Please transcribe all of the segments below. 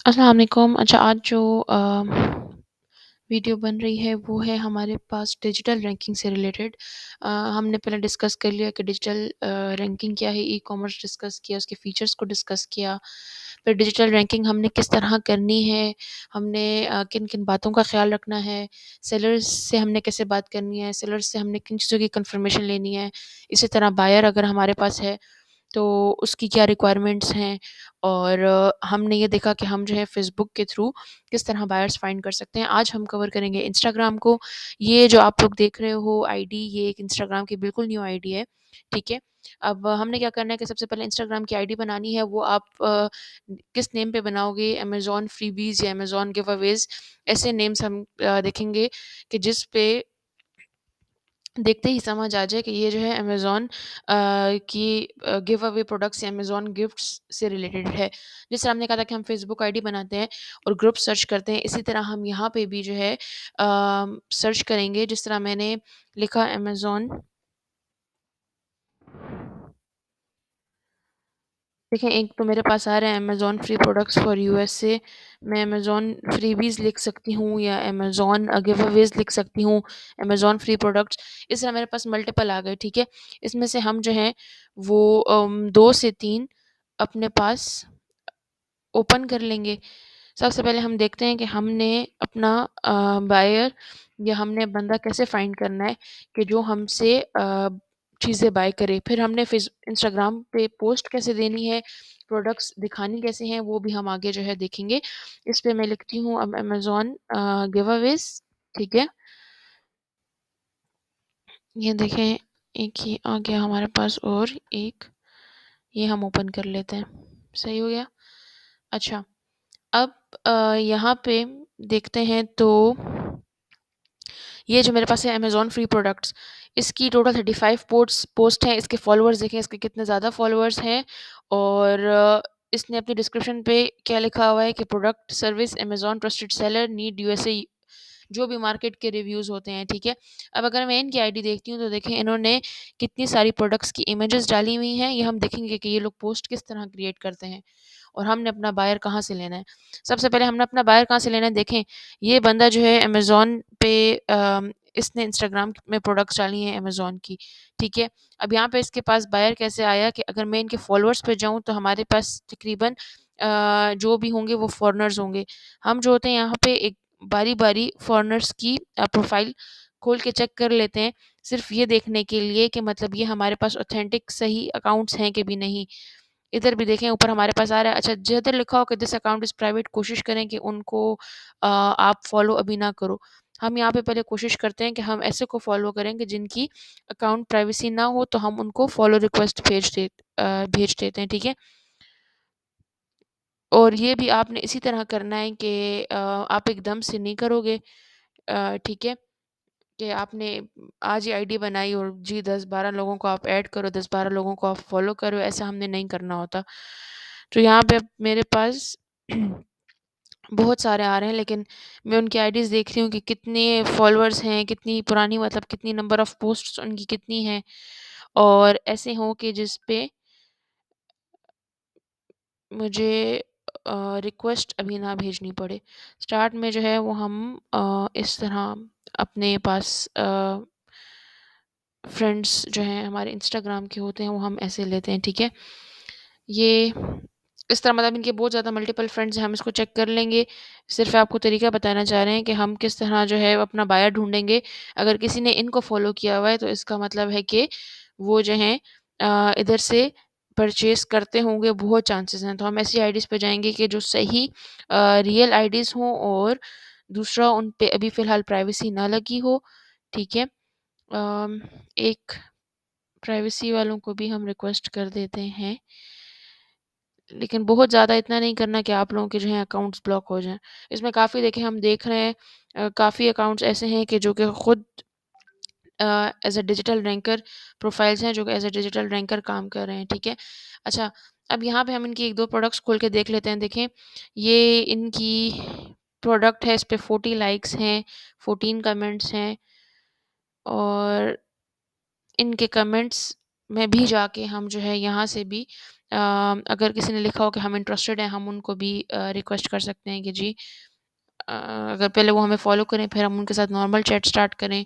अस्सलाम वालेकुम। अच्छा, आज जो वीडियो बन रही है वो है हमारे पास डिजिटल रैंकिंग से रिलेटेड। हमने पहले डिस्कस कर लिया कि डिजिटल रैंकिंग क्या है, ई-कॉमर्स डिस्कस किया, उसके फीचर्स को डिस्कस किया। फिर डिजिटल रैंकिंग हमने किस तरह करनी है, हमने किन-किन बातों का ख़्याल रखना है, सेलर्स से हमने कैसे बात करनी है, सेलर्स से हमने किन चीज़ों की कन्फर्मेशन लेनी है। इसी तरह बायर अगर हमारे पास है तो उसकी क्या रिक्वायरमेंट्स हैं, और हमने ये देखा कि हम जो है फ़ेसबुक के थ्रू किस तरह बायर्स फाइंड कर सकते हैं। आज हम कवर करेंगे इंस्टाग्राम को। ये जो आप लोग देख रहे हो आईडी, ये एक इंस्टाग्राम की बिल्कुल न्यू आईडी है, ठीक है? अब हमने क्या करना है कि सबसे पहले इंस्टाग्राम की आईडी बनानी है। वो आप किस नेम पे बनाओगे, अमेज़न फ्रीबीज़ या अमेज़न गिवअवेज़, ऐसे नेम्स हम देखेंगे कि जिस पे देखते ही समझ आ जाए कि ये जो है अमेज़न की गिव अवे प्रोडक्ट्स या अमेज़न गिफ्ट्स से रिलेटेड है। जिस तरह हमने कहा था कि हम फ़ेसबुक आईडी बनाते हैं और ग्रुप सर्च करते हैं, इसी तरह हम यहाँ पे भी जो है सर्च करेंगे। जिस तरह मैंने लिखा अमेज़न, देखें एक तो मेरे पास आ रहा है Amazon free products for USA. मैं अमेज़न फ्रीबीज़ लिख सकती हूँ या अमेज़न गिवअवेज़ लिख सकती हूँ, अमेज़न फ्री प्रोडक्ट्स। इस तरह मेरे पास मल्टीपल आ गए, ठीक है? इसमें से हम जो हैं वो 2 से 3 अपने पास ओपन कर लेंगे। सबसे पहले हम देखते हैं कि हमने अपना बायर या हमने बंदा कैसे फाइंड करना है कि जो हमसे चीज़ें बाय करे। फिर हमने इंस्टाग्राम पे पोस्ट कैसे देनी है, प्रोडक्ट्स दिखानी कैसे हैं, वो भी हम आगे जो है देखेंगे। इस पे मैं लिखती हूँ अब अमेज़न गिवअवेज़, ठीक है? ये देखें, एक ये आ गया हमारे पास और एक ये हम ओपन कर लेते हैं। सही हो गया? अच्छा, अब यहाँ पे देखते हैं तो ये जो मेरे पास है अमेज़न फ्री प्रोडक्ट्स, इसकी टोटल 35 पोस्ट हैं। इसके फॉलोअर्स देखें, इसके कितने ज़्यादा फॉलोअर्स हैं, और इसने अपनी डिस्क्रिप्शन पे क्या लिखा हुआ है कि product service Amazon trusted seller need USA, जो भी मार्केट के रिव्यूज़ होते हैं, ठीक है? अब अगर मैं इनकी आईडी देखती हूँ तो देखें इन्होंने कितनी सारी प्रोडक्ट्स की इमेजेस डाली हुई हैं। ये हम देखेंगे कि ये लोग पोस्ट किस तरह क्रिएट करते हैं और हमने अपना बायर कहाँ से लेना है। सबसे पहले हमने अपना बायर कहाँ से लेना है, देखें ये बंदा जो है अमेज़न पे इसने इंस्टाग्राम में प्रोडक्ट्स डाली हैं अमेज़न की, ठीक है? अब यहाँ पे इसके पास बायर कैसे आया कि अगर मैं इनके फॉलोअर्स पे जाऊँ तो हमारे पास तकरीबन जो भी होंगे वो फ़ॉरेनर्स होंगे। हम जो होते हैं यहाँ पे एक बारी-बारी फ़ॉरेनर्स की प्रोफ़ाइल खोल के चेक कर लेते हैं, सिर्फ़ ये देखने के लिए कि मतलब ये हमारे पास ऑथेंटिक सही अकाउंट्स हैं कि भी नहीं। इधर भी देखें, ऊपर हमारे पास आ रहा है, अच्छा जिधर लिखा हो कि दिस अकाउंट इज़ प्राइवेट, कोशिश करें कि उनको आप फ़ॉलो अभी ना करो। हम यहाँ पे पहले कोशिश करते हैं कि हम ऐसे को फ़ॉलो करें कि जिनकी अकाउंट प्राइवेसी ना हो, तो हम उनको फ़ॉलो रिक्वेस्ट भेज देते हैं, ठीक है? और ये भी आपने इसी तरह करना है कि आप एकदम से नहीं करोगे, ठीक है? कि आपने आज ही आईडी बनाई और जी 10-12 लोगों को आप ऐड करो, 10-12 लोगों को आप फ़ॉलो करो, ऐसा हमने नहीं करना होता। तो यहाँ पे अब मेरे पास बहुत सारे आ रहे हैं, लेकिन मैं उनकी आईडीज़ देख रही हूँ कि कितने फॉलोअर्स हैं, कितनी पुरानी, मतलब कितनी नंबर ऑफ़ पोस्ट्स उनकी कितनी हैं, और ऐसे हों कि जिस पे मुझे रिक्वेस्ट अभी ना भेजनी पड़े। स्टार्ट में जो है वो हम इस तरह अपने पास फ्रेंड्स जो हैं हमारे इंस्टाग्राम के होते हैं, वो हम ऐसे लेते हैं, ठीक है? ये इस तरह, मतलब इनके बहुत ज़्यादा मल्टीपल फ्रेंड्स हैं, हम इसको चेक कर लेंगे। सिर्फ़ आपको तरीका बताना चाह रहे हैं कि हम किस तरह जो है अपना बायर ढूँढेंगे। अगर किसी ने इनको फ़ॉलो किया हुआ है तो इसका मतलब है कि वो जो हैं इधर से परचेज़ करते होंगे, बहुत चांसेस हैं। तो हम ऐसी आईडीज़ पे जाएँगे कि जो सही रियल आईडीज़ हों, और दूसरा उन पे अभी फ़िलहाल प्राइवेसी ना लगी हो, ठीक है? एक प्राइवेसी वालों को भी हम रिक्वेस्ट कर देते हैं, लेकिन बहुत ज़्यादा इतना नहीं करना कि आप लोगों के जो हैं अकाउंट्स ब्लॉक हो जाएँ। इसमें काफ़ी देखें, हम देख रहे हैं काफ़ी अकाउंट्स ऐसे हैं कि जो कि खुद as a digital ranker profiles हैं, जो कि एज़ अ डिजिटल रैंकर काम कर रहे हैं, ठीक है? अच्छा, अब यहाँ पे हम इनकी 1-2 प्रोडक्ट्स खोल के देख लेते हैं। देखें, ये इनकी प्रोडक्ट है, इस पे 40 लाइक्स हैं, 14 कमेंट्स हैं, और इनके कमेंट्स में भी जाके हम जो है यहाँ से भी अगर किसी ने लिखा हो कि हम इंटरेस्टेड हैं, हम उनको भी रिक्वेस्ट कर सकते हैं कि जी अगर पहले वो हमें फ़ॉलो करें, फिर हम उनके साथ नॉर्मल चैट स्टार्ट करें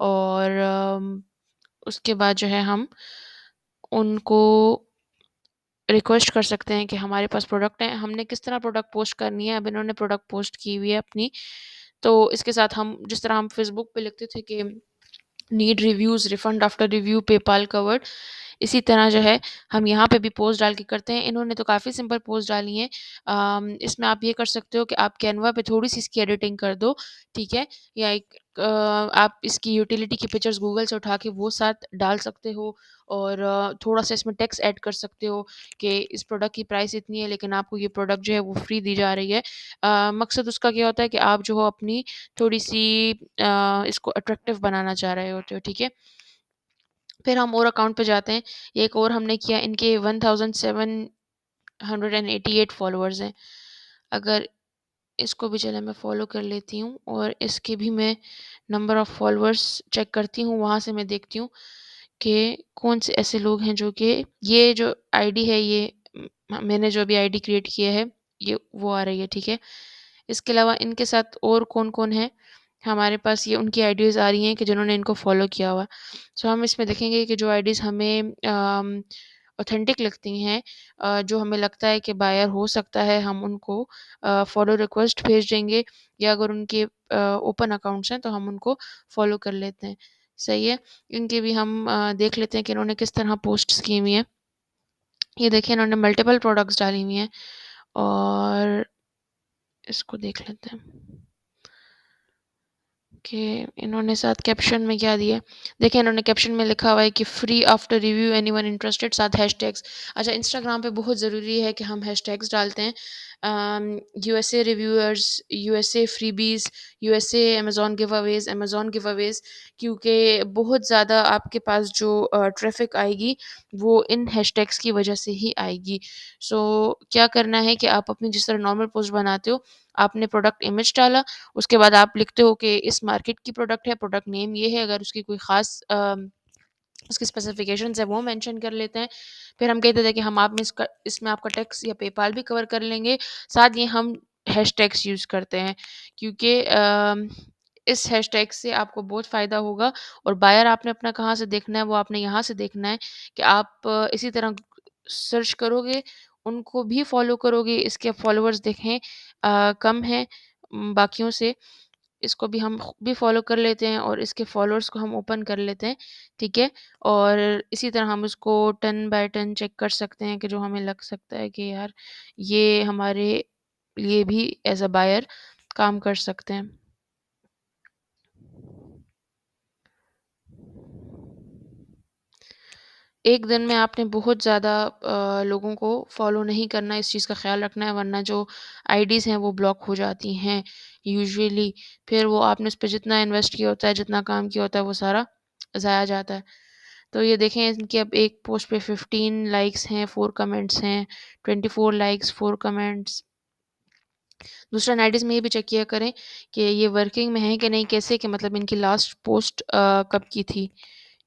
और उसके बाद जो है हम उनको रिक्वेस्ट कर सकते हैं कि हमारे पास प्रोडक्ट है, हमने किस तरह प्रोडक्ट पोस्ट करनी है। अब इन्होंने प्रोडक्ट पोस्ट की हुई है अपनी, तो इसके साथ हम जिस तरह हम फेसबुक पे लिखते थे कि need reviews, refund after review, PayPal covered, इसी तरह जो है हम यहाँ पे भी पोस्ट डाल के करते हैं। इन्होंने तो काफ़ी सिंपल पोस्ट डाली हैं। इसमें आप ये कर सकते हो कि आप कैनवा पे थोड़ी-सी इसकी एडिटिंग कर दो, ठीक है? या एक आप इसकी यूटिलिटी की पिक्चर्स गूगल से उठा के वो साथ डाल सकते हो और थोड़ा-सा इसमें टेक्स्ट ऐड कर सकते हो कि इस प्रोडक्ट की प्राइस इतनी है, लेकिन आपको ये प्रोडक्ट जो है वो फ्री दी जा रही है। मकसद उसका क्या होता है कि आप जो हो अपनी थोड़ी-सी इसको अट्रैक्टिव बनाना चाह रहे होते हो, ठीक है? फिर हम और अकाउंट पे जाते हैं, एक और हमने किया, इनके 1788 फॉलोअर्स हैं। अगर इसको भी चलें मैं फ़ॉलो कर लेती हूँ और इसके भी मैं नंबर ऑफ़ फॉलोअर्स चेक करती हूँ, वहाँ से मैं देखती हूँ कि कौन से ऐसे लोग हैं जो कि ये जो आईडी है ये मैंने जो अभी आईडी क्रिएट किया है, ये वो आ रही है, ठीक है? इसके अलावा इनके साथ और कौन-कौन है, हमारे पास ये उनकी आईडीज़ आ रही हैं कि जिन्होंने इनको फ़ॉलो किया हुआ है। सो हम इसमें देखेंगे कि जो आईडीज़ हमें ऑथेंटिक लगती हैं, जो हमें लगता है कि बायर हो सकता है, हम उनको फ़ॉलो रिक्वेस्ट भेज देंगे या अगर उनके ओपन अकाउंट्स हैं तो हम उनको फ़ॉलो कर लेते हैं। सही है? इनके भी हम देख लेते हैं कि इन्होंने किस तरह पोस्ट्स की हुई हैं। ये देखिए इन्होंने मल्टीपल प्रोडक्ट्स डाली हुई हैं और इसको देख लेते हैं। कि इन्होंने साथ कैप्शन में क्या दिया है। देखिए इन्होंने कैप्शन में लिखा हुआ है कि free after review anyone interested, साथ हैशटैग्स। अच्छा, इंस्टाग्राम पे बहुत ज़रूरी है कि हम हैशटैग्स डालते हैं। USA reviewers, USA freebies, USA Amazon giveaways, Amazon giveaways, क्योंकि बहुत ज़्यादा आपके पास जो ट्रैफ़िक आएगी वो इन हैशटैग्स की वजह से ही आएगी। सो क्या करना है कि आप अपनी जिस तरह नॉर्मल पोस्ट बनाते हो, आपने प्रोडक्ट इमेज डाला, उसके बाद आप लिखते हो कि इस मार्केट की प्रोडक्ट है, प्रोडक्ट नेम ये है, अगर उसकी कोई ख़ास उसकी स्पेसिफ़िकेशंस है वो मेंशन कर लेते हैं। फिर हम कहते थे कि हम आप में इसमें आपका टैक्स या पेपाल भी कवर कर लेंगे। साथ ही हम हैशटैग्स यूज़ करते हैं क्योंकि इस हैशटैग से आपको बहुत फ़ायदा होगा और बायर आपने अपना कहाँ से देखना है, वो आपने यहाँ से देखना है कि आप इसी तरह सर्च करोगे, उनको भी फ़ॉलो करोगे, इसके फ़ॉलोवर्स देखें कम हैं बाकियों से, इसको भी हम भी फ़ॉलो कर लेते हैं और इसके फ़ॉलोअर्स को हम ओपन कर लेते हैं, ठीक है? और इसी तरह हम उसको 10 बाय 10 चेक कर सकते हैं कि जो हमें लग सकता है कि यार ये हमारे लिए भी एज़ अ बायर काम कर सकते हैं। एक दिन में आपने बहुत ज़्यादा लोगों को फ़ॉलो नहीं करना है, इस चीज़ का ख़्याल रखना है वरना जो आईडीज़ हैं वो ब्लॉक हो जाती हैं यूजुअली। फिर वो आपने उस पे जितना इन्वेस्ट किया होता है, जितना काम किया होता है वो सारा ज़ाया जाता है। तो ये देखें इनकी अब एक पोस्ट पे 15 लाइक्स हैं, 4 कमेंट्स हैं, 24 लाइक्स, 4 कमेंट्स। दूसरा नाइटीज़ में ये भी चेक किया करें कि ये वर्किंग में है कि नहीं, कैसे कि मतलब इनकी लास्ट पोस्ट कब की थी,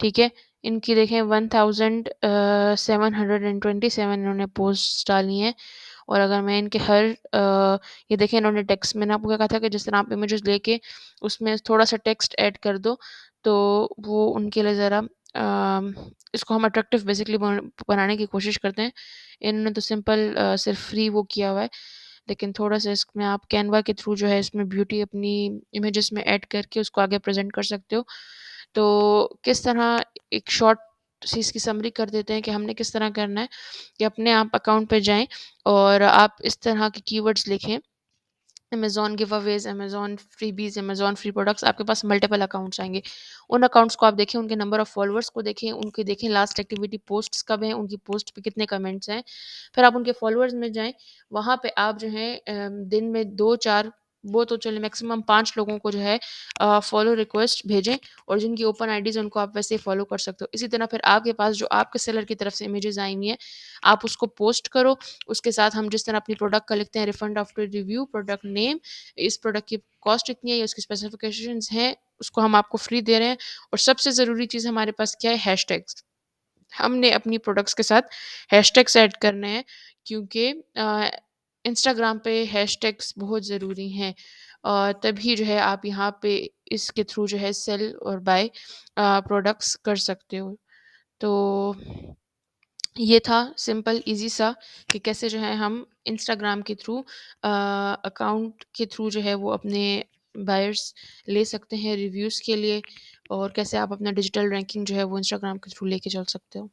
ठीक है? इनकी देखें 1727 इन्होंने पोस्ट्स डाली हैं और अगर मैं इनके हर ये देखें इन्होंने टेक्स्ट, मैंने आपको क्या कहा था कि जिस तरह आप इमेजेस लेके उसमें थोड़ा-सा टेक्स्ट ऐड कर दो, तो वो उनके लिए ज़रा इसको हम अट्रैक्टिव बेसिकली बनाने की कोशिश करते हैं। इन्होंने तो सिंपल सिर्फ़ फ्री वो किया हुआ है, लेकिन थोड़ा-सा इसमें आप कैनवा के थ्रू जो है इसमें ब्यूटी अपनी इमेजेस में ऐड करके उसको आगे प्रेज़ेंट कर सकते हो। तो किस तरह एक शॉर्ट सी इसकी समरी कर देते हैं कि हमने किस तरह करना है कि अपने आप अकाउंट पे जाएँ और आप इस तरह के कीवर्ड्स लिखें, Amazon giveaways, Amazon freebies, Amazon free products, आपके पास मल्टीपल अकाउंट्स आएँगे। उन अकाउंट्स को आप देखें, उनके नंबर ऑफ फॉलोअर्स को देखें, उनके देखें लास्ट एक्टिविटी पोस्ट्स कब हैं, उनकी पोस्ट पे कितने कमेंट्स हैं। फिर आप उनके फॉलोअर्स में जाएँ, वहाँ पे आप जो है दिन में 2-4, वो तो चले मैक्सिमम 5 लोगों को जो है फॉलो रिक्वेस्ट भेजें और जिनकी ओपन आईडीज़ हैं उनको आप वैसे ही फॉलो कर सकते हो। इसी तरह फिर आपके पास जो आपके सेलर की तरफ से इमेजेस आई हुई हैं, आप उसको पोस्ट करो। उसके साथ हम जिस तरह अपनी प्रोडक्ट का लिखते हैं refund after review, product name, इस प्रोडक्ट की कॉस्ट इतनी है, ये उसकी स्पेसिफिकेशंस हैं, उसको हम आपको फ्री दे रहे हैं और सबसे ज़रूरी चीज़ हमारे पास क्या है, हैशटैग्स। हमने अपनी प्रोडक्ट्स के साथ हैशटैग्स ऐड करने हैं क्योंकि इंस्टाग्राम पे हैशटैग्स बहुत ज़रूरी हैं। तभी जो है आप यहाँ पे इसके थ्रू जो है सेल और बाय प्रोडक्ट्स कर सकते हो। तो ये था सिंपल ईज़ी सा कि कैसे जो है हम इंस्टाग्राम के थ्रू अकाउंट के थ्रू जो है वो अपने बायर्स ले सकते हैं रिव्यूज़ के लिए और कैसे आप अपना डिजिटल रैंकिंग जो है वो इंस्टाग्राम के थ्रू लेके चल सकते हो।